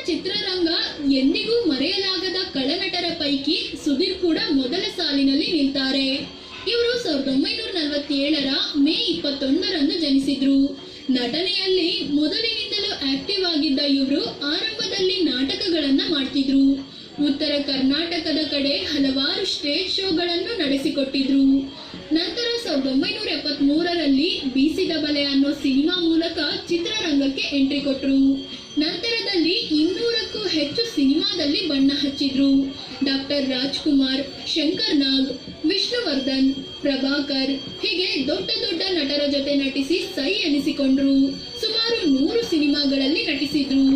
ಚಿತ್ರರಂಗ ಎಂದಿಗೂ ಮರೆಯಲಾಗದ ಕಳನಟರ ಪೈಕಿ ಸುಧೀರ್ ಕೂಡ ಮೊದಲ ಸಾಲಿನಲ್ಲಿ ನಿಲ್ತಾರೆ. ಇವರು 1947ರ ಮೇ 21ರಂದು ಜನಿಸಿದ್ರು. ನಟನೆಯಲ್ಲಿ ಮೊದಲಿನಿಂದಲೂ ಆಕ್ಟಿವ್ ಆಗಿದ್ದ ಇವರು ಆರಂಭದಲ್ಲಿ ನಾಟಕಗಳನ್ನ ಮಾಡ್ತಿದ್ರು. ಉತ್ತರ ಕರ್ನಾಟಕದ ಕಡೆ ಹಲವಾರು ಸ್ಟೇಜ್ ಶೋಗಳನ್ನು ನಡೆಸಿಕೊಟ್ಟಿದ್ರು. ನಂತರ 1973ರಲ್ಲಿ ಬೀಸಿದ ಬಲೆ ಅನ್ನೋ ಸಿನಿಮಾ ಮೂಲಕ ಚಿತ್ರರಂಗಕ್ಕೆ ಎಂಟ್ರಿ ಕೊಟ್ರು. ನಂತರದಲ್ಲಿ 200ಕ್ಕೂ ಹೆಚ್ಚು ಸಿನಿಮಾದಲ್ಲಿ ಬಣ್ಣ ಹಚ್ಚಿದ್ರು. ಡಾಕ್ಟರ್ ರಾಜ್ಕುಮಾರ್, ಶಂಕರ್ ನಾಗ್, ವಿಷ್ಣುವರ್ಧನ್, ಪ್ರಭಾಕರ್ ಹೀಗೆ ದೊಡ್ಡ ದೊಡ್ಡ ನಟರ ಜೊತೆ ನಟಿಸಿ ಸೈ ಎನಿಸಿಕೊಂಡ್ರು. ಸುಮಾರು 100 ಸಿನಿಮಾಗಳಲ್ಲಿ ನಟಿಸಿದ್ರು.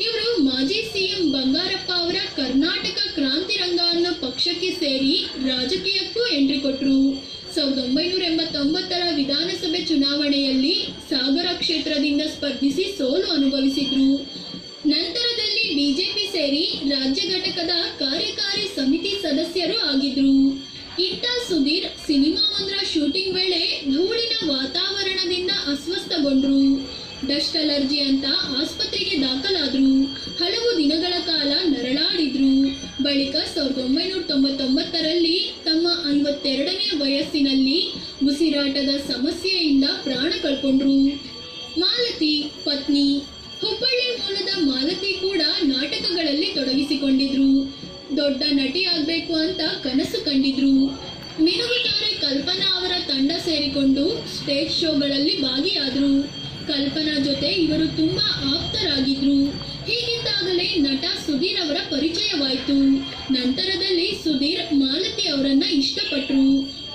ಇವರು ಮಾಜಿ ಸಿಎಂ ಬಂಗಾರಪ್ಪ ಅವರ ಕರ್ನಾಟಕ ಕ್ರಾಂತಿರಂಗ ಅನ್ನೋ ಪಕ್ಷಕ್ಕೆ ಸೇರಿ ರಾಜಕೀಯಕ್ಕೂ ಎಂಟ್ರಿ ಕೊಟ್ರು. 1989ರ ವಿಧಾನಸಭೆ ಚುನಾವಣೆಯಲ್ಲಿ ಸಾಗರ ಕ್ಷೇತ್ರದಿಂದ ಸ್ಪರ್ಧಿಸಿ ಸೋಲು ಅನುಭವಿಸಿದ್ರು. ನಂತರದಲ್ಲಿ ಬಿಜೆಪಿ ಸೇರಿ ರಾಜ್ಯ ಘಟಕದ ಕಾರ್ಯಕಾರಿ ಸಮಿತಿ ಸದಸ್ಯರು ಆಗಿದ್ರು. ಇತ್ತ ಸುಧೀರ್ ಸಿನಿಮಾವೊಂದರ ಶೂಟಿಂಗ್ ವೇಳೆ ಧೂಳಿನ ವಾತಾವರಣದಿಂದ ಅಸ್ವಸ್ಥಗೊಂಡ್ರು. ಡಸ್ಟ್ ಅಲರ್ಜಿ ಅಂತ ಆಸ್ಪತ್ರೆಗೆ ದಾಖಲಾದ್ರು. ಹಲವು ದಿನಗಳ ಕಾಲ ನರಳಾಡಿದ್ರು. ಬಳಿಕ 1999ರಲ್ಲಿ ತಮ್ಮ 52ನೇ ವಯಸ್ಸಿನಲ್ಲಿ ಉಸಿರಾಟದ ಸಮಸ್ಯೆಯಿಂದ ಪ್ರಾಣ ಕಳ್ಕೊಂಡ್ರು. ಮಾಲತಿ ಪತ್ನಿ. ಹುಬ್ಬಳ್ಳಿ ಮೂಲದ ಮಾಲತಿ ಕೂಡ ನಾಟಕಗಳಲ್ಲಿ ತೊಡಗಿಸಿಕೊಂಡಿದ್ರು. ದೊಡ್ಡ ನಟಿ ಆಗ್ಬೇಕು ಅಂತ ಕನಸು ಕಂಡಿದ್ರು. ಮಿನುಗುತಾರೆ ಕಲ್ಪನಾ ಅವರ ತಂಡ ಸೇರಿಕೊಂಡು ಸ್ಟೇಜ್ ಶೋಗಳಲ್ಲಿ ಭಾಗಿಯಾದ್ರು. ಕಲ್ಪನಾ ಜೊತೆ ಇವರು ತುಂಬಾ ಆಪ್ತರಾಗಿದ್ರು. ಹೀಗಿದ್ದಾಗಲೇ ನಟ ಸುಧೀರ್ ಅವರ ಪರಿಚಯವಾಯಿತು. ನಂತರದಲ್ಲಿ ಸುಧೀರ್ ಮಾಲತಿ ಅವರನ್ನ ಇಷ್ಟಪಟ್ರು.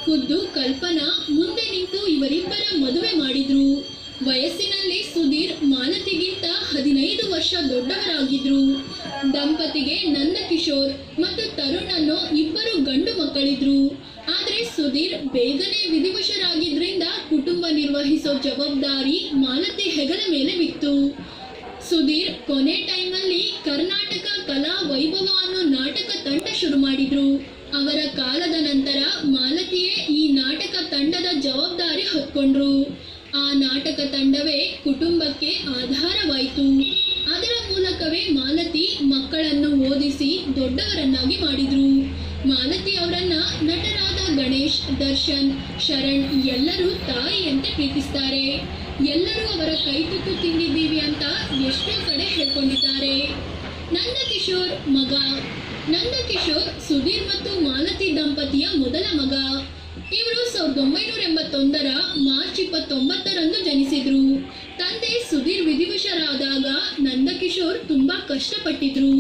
ಖುದ್ದು ಕಲ್ಪನಾ ಮುಂದೆ ನಿಂತು ಇವರಿಬ್ಬರ ಮದುವೆ ಮಾಡಿದ್ರು. ವಯಸ್ಸಿನಲ್ಲಿ ಸುಧೀರ್ ಮಾಲತಿಗಿಂತ 15 ವರ್ಷ ದೊಡ್ಡವರಾಗಿದ್ರು. ದಂಪತಿಗೆ ನಂದಕಿಶೋರ್ ಮತ್ತು ತರುಣ್ ಅನ್ನೋ 2 ಗಂಡು ಮಕ್ಕಳಿದ್ರು. ಆದ್ರೆ ಸುಧೀರ್ ಬೇಗನೆ ವಿಧಿವಶರಾಗಿದ್ರಿಂದ ಕುಟುಂಬ ನಿರ್ವಹಿಸೋ ಜವಾಬ್ದಾರಿ ಮಾಲತಿ ಹೆಗಲ ಮೇಲೆ ಬಿತ್ತು. ಸುಧೀರ್ ಕೊನೆ ಟೈಮಲ್ಲಿ ಕರ್ನಾಟಕ ಕಲಾ ವೈಭವ ಅನ್ನೋ ನಾಟಕ ತಂಡ ಶುರು ಮಾಡಿದ್ರು. ಅವರ ಕಾಲದ ನಂತರ ಮಾಲತಿಯೇ ಈ ನಾಟಕ ತಂಡದ ಜವಾಬ್ದಾರಿ ಹೊತ್ಕೊಂಡ್ರು. ಆ ನಾಟಕ ತಂಡವೇ ಕುಟುಂಬಕ್ಕೆ ಆಧಾರವಾಯಿತು. ಅದರ ಮೂಲಕವೇ ಮಾಲತಿ ಮಕ್ಕಳನ್ನು ಓದಿಸಿ ದೊಡ್ಡವರನ್ನಾಗಿ ಮಾಡಿದ್ರು. ಮಾಲತಿ ಅವರನ್ನ ನಟರಾದ ಗಣೇಶ್, ದರ್ಶನ್, ಶರಣ್ ಎಲ್ಲರೂ ತಾಯಿಯಂತೆ ಪ್ರೀತಿಸ್ತಾರೆ. ಎಲ್ಲರೂ ಅವರ ಕೈ ತುತ್ತು ತಿಂದಿದ್ದೀವಿ ಅಂತ ಎಷ್ಟೋ ಕಡೆ ಹೇಳ್ಕೊಂಡಿದ್ದಾರೆ. ನಂದಕಿಶೋರ್ ಮಗ. ನಂದಕಿಶೋರ್ ಸುಧೀರ್ ಮತ್ತು ಮಾಲತಿ ದಂಪತಿಯ ಮೊದಲ ಮಗ. ಇವರು 1981ರ ಮಾರ್ಚ್ 29ರಂದು ಜನಿಸಿದ್ರು. ತಂದೆ ಸುಧೀರ್ ವಿಧಿವಶರಾದಾಗ ನಂದಕಿಶೋರ್ ತುಂಬಾ ಕಷ್ಟಪಟ್ಟಿದ್ರು.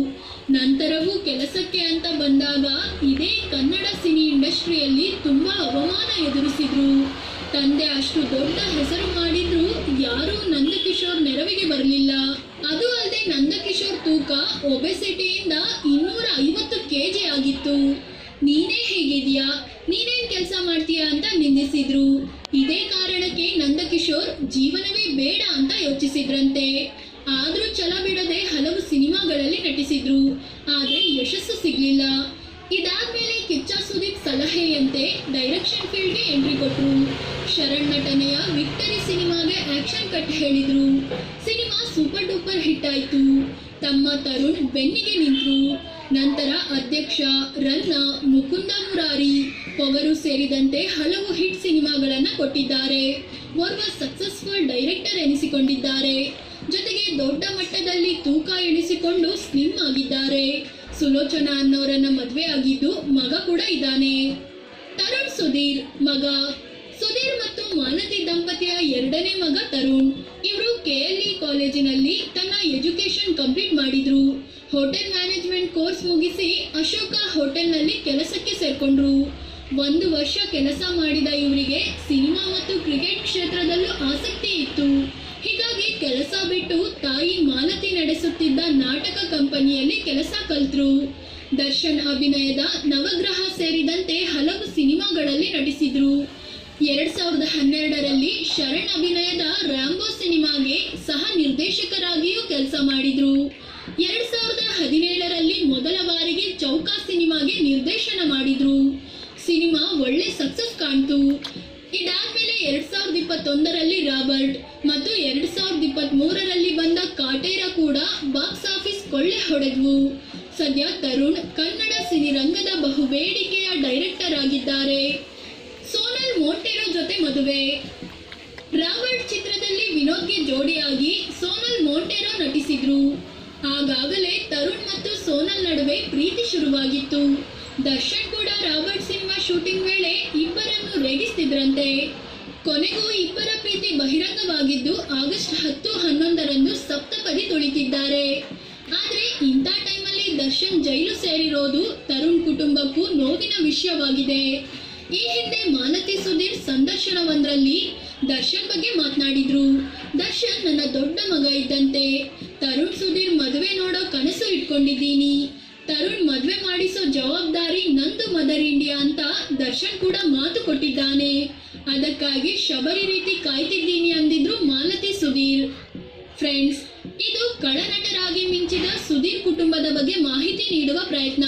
ನಂತರವೂ ಕೆಲಸಕ್ಕೆ ಅಂತ ಬಂದಾಗ ಇದೇ ಕನ್ನಡ ಸಿನಿ ಇಂಡಸ್ಟ್ರಿಯಲ್ಲಿ ತುಂಬಾ ಅವಮಾನ ಎದುರಿಸಿದ್ರು. ತಂದೆ ಅಷ್ಟು ದೊಡ್ಡ ಹೆಸರು ಮಾಡಿದ್ರು ಯಾರೂ ನಂದಕಿಶೋರ್ ನೆರವಿಗೆ ಬರಲಿಲ್ಲ. ಅದು ಅಲ್ಲದೆ ನಂದಕಿಶೋರ್ ತೂಕ ಒಬೆಸಿಟಿಯಿಂದ 250 kg ಆಗಿತ್ತು. ನೀನೇ ಹೇಗಿದ್ಯಾ, ನೀನೇನ್ ಕೆಲಸ ಮಾಡ್ತೀಯಾ ಅಂತ ನಿಂದಿಸಿದ್ರು. ಇದೇ ಕಾರಣಕ್ಕೆ ನಂದಕಿಶೋರ್ ಜೀವನವೇ ಬೇಡ ಅಂತ ಯೋಚಿಸಿದ್ರಂತೆ. ಆದ್ರೂ ಛಲ ಬಿಡದೆ ಹಲವು ಸಿನಿಮಾಗಳಲ್ಲಿ ನಟಿಸಿದ್ರು. ಆದ್ರೆ ಯಶಸ್ಸು ಸಿಗ್ಲಿಲ್ಲ. ಇದಾದ್ಮೇಲೆ ಕಿಚ್ಚ ಸುದೀಪ್ ಸಲಹೆಯಂತೆ ಡೈರೆಕ್ಷನ್ ಫೀಲ್ಡ್ಗೆ ಎಂಟ್ರಿ ಕೊಟ್ರು. ಶರಣ್ ನಟನೆಯ ವಿಕ್ಟರಿ ಸಿನಿಮಾಗೆ ಆಕ್ಷನ್ ಕಟ್ ಹೇಳಿದ್ರು. ಸಿನಿಮಾ ಸೂಪರ್ ಡೂಪರ್ ಹಿಟ್ ಆಯ್ತು. ತಮ್ಮ ತರುಣ್ ಬೆನ್ನಿಗೆ ನಿಂತರು. ನಂತರ ಅಧ್ಯಕ್ಷ, ರನ್ನ, ಮುಕುಂದ ಮುರಾರಿ, ಪೊಗರು ಸೇರಿದಂತೆ ಹಲವು ಹಿಟ್ ಸಿನಿಮಾಗಳನ್ನ ಕೊಟ್ಟಿದ್ದಾರೆ. ಓರ್ವ ಸಕ್ಸಸ್ಫುಲ್ ಡೈರೆಕ್ಟರ್ ಎನಿಸಿಕೊಂಡಿದ್ದಾರೆ. ಜೊತೆಗೆ ದೊಡ್ಡ ಮಟ್ಟದಲ್ಲಿ ತೂಕ ಇಳಿಸಿಕೊಂಡು ಸ್ಲಿಮ್ ಆಗಿದ್ದಾರೆ. ಸುಲೋಚನಾ ಅನ್ನೋರನ್ನ ಮದುವೆ ಆಗಿದ್ದು ಮಗ ಕೂಡ ಇದ್ದಾನೆ. ತರುಣ್ ಸುಧೀರ್ ಮಗ. ಸುಧೀರ್ ಮತ್ತು ಮಾಲತಿ ದಂಪತಿಯ 2ನೇ ಮಗ ತರುಣ್. ಇವರು KLE ಕಾಲೇಜಿನಲ್ಲಿ ತನ್ನ ಎಜುಕೇಶನ್ ಕಂಪ್ಲೀಟ್ ಮಾಡಿದ್ರು. ಹೋಟೆಲ್ ಮ್ಯಾನೇಜ್ಮೆಂಟ್ ಕೋರ್ಸ್ ಮುಗಿಸಿ ಅಶೋಕ ಹೋಟೆಲ್ನಲ್ಲಿ ಕೆಲಸಕ್ಕೆ ಸೇರ್ಕೊಂಡ್ರು. 1 ವರ್ಷ ಕೆಲಸ ಮಾಡಿದ ಇವರಿಗೆ ಸಿನಿಮಾ ಮತ್ತು ಕ್ರಿಕೆಟ್ ಕ್ಷೇತ್ರದಲ್ಲೂ ಆಸಕ್ತಿ ಇತ್ತು. ಹೀಗಾಗಿ ಕೆಲಸ ಬಿಟ್ಟು ತಾಯಿ ಮಾಲತಿ ನಡೆಸುತ್ತಿದ್ದ ನಾಟಕ ಕಂಪನಿಯಲ್ಲಿ ಕೆಲಸ ಕಲ್ತರು. ದರ್ಶನ್ ಅಭಿನಯದ ನವಗ್ರಹ ಸೇರಿದಂತೆ ಹಲವು ಸಿನಿಮಾಗಳಲ್ಲಿ ನಟಿಸಿದ್ರು. 2012ರಲ್ಲಿ ಶರಣ್ ಅಭಿನಯದ ರ್ಯಾಂಬೋ ಸಿನಿಮಾಗೆ ಸಹ ನಿರ್ದೇಶಕರಾಗಿಯೂ ಕೆಲಸ ಮಾಡಿದ್ರು. 2017ರಲ್ಲಿ ಮೊದಲ ಬಾರಿಗೆ ಚೌಕ ಸಿನಿಮಾಗೆ ನಿರ್ದೇಶನ ಮಾಡಿದ್ರು. ಸಿನಿಮಾ ಒಳ್ಳೆ ಸಕ್ಸಸ್ ಕಾಣ್ತು. ಇದಾದ್ಮೇಲೆ 2021ರಲ್ಲಿ ರಾಬರ್ಟ್ ಮತ್ತು 2023ರಲ್ಲಿ ಬಂದ ಕಾಟೇರ ಕೂಡ ಬಾಕ್ಸ್ ಆಫೀಸ್ ಕೊಳ್ಳೆ ಹೊಡೆದ್ವು. ಸದ್ಯ ತರುಣ್ ಕನ್ನಡ ಸಿನಿರಂಗದ ಬಹುಬೇಡಿಕೆಯ ಡೈರೆಕ್ಟರ್ ಆಗಿದ್ದಾರೆ. ಸೋನಲ್ ಮೊಂಟೆರೊ ಜೊತೆ ಮದುವೆ. ರಾಬರ್ಟ್ ಚಿತ್ರದಲ್ಲಿ ವಿನೋದ್ಗೆ ಜೋಡಿಯಾಗಿ ಸೋನಲ್ ಮೊಂಟೆರೊ ನಟಿಸಿದ್ರು. ಆಗಾಗಲೇ ತರುಣ್ ಮತ್ತು ಸೋನಲ್ ನಡುವೆ ಪ್ರೀತಿ ಶುರುವಾಗಿತ್ತು. ದರ್ಶನ್ ಕೂಡ ರಾಬರ್ಟ್ ಸಿನಿಮಾ ಶೂಟಿಂಗ್ ವೇಳೆ ಇಬ್ಬರನ್ನು ರೇಗಿಸ್ತಿದ್ರಂತೆ. ಕೊನೆಗೂ ಇಬ್ಬರ ಪ್ರೀತಿ ಬಹಿರಂಗವಾಗಿದ್ದು ಆಗಸ್ಟ್ 10-11ರಂದು ಸಪ್ತಪದಿ ತುಳಿತಿದ್ದಾರೆ. ಆದ್ರೆ ಇಂಥ ಟೈಮಲ್ಲಿ ದರ್ಶನ್ ಜೈಲು ಸೇರಿರೋದು ತರುಣ್ ಕುಟುಂಬಕ್ಕೂ ನೋವಿನ ವಿಷಯವಾಗಿದೆ. ಈ ಹಿಂದೆ ಮಾಲತಿ ಸುಧೀರ್ ಸಂದರ್ಶನವೊಂದರಲ್ಲಿ ದರ್ಶನ್ ಬಗ್ಗೆ ಮಾತನಾಡಿದ್ರು. ದರ್ಶನ್ ನನ್ನ ದೊಡ್ಡ ಮಗ ಇದ್ದಂತೆ. ತರುಣ್ ಸುಧೀರ್ ಮದುವೆ ನೋಡೋ ಕನಸು ಇಟ್ಕೊಂಡಿದ್ದೀನಿ. ತರುಣ್ ಮದುವೆ ಮಾಡಿಸೋ ಜವಾಬ್ದಾರಿ ನಂದು ಮದರ್ ಇಂಡಿಯಾ ಅಂತ ದರ್ಶನ್ ಕೂಡ ಮಾತು ಕೊಟ್ಟಿದ್ದಾನೆ. ಅದಕ್ಕಾಗಿ ಶಬರಿ ರೀತಿ ಕಾಯ್ತಿದ್ದೀನಿ ಅಂದಿದ್ರು ಮಾಲತಿ ಸುಧೀರ್. ಫ್ರೆಂಡ್ಸ್, ಇದು ಖಳನಟರಾಗಿ ಮಿಂಚಿದ ಸುಧೀರ್ ಕುಟುಂಬದ ಬಗ್ಗೆ ಮಾಹಿತಿ ನೀಡುವ ಪ್ರಯತ್ನ.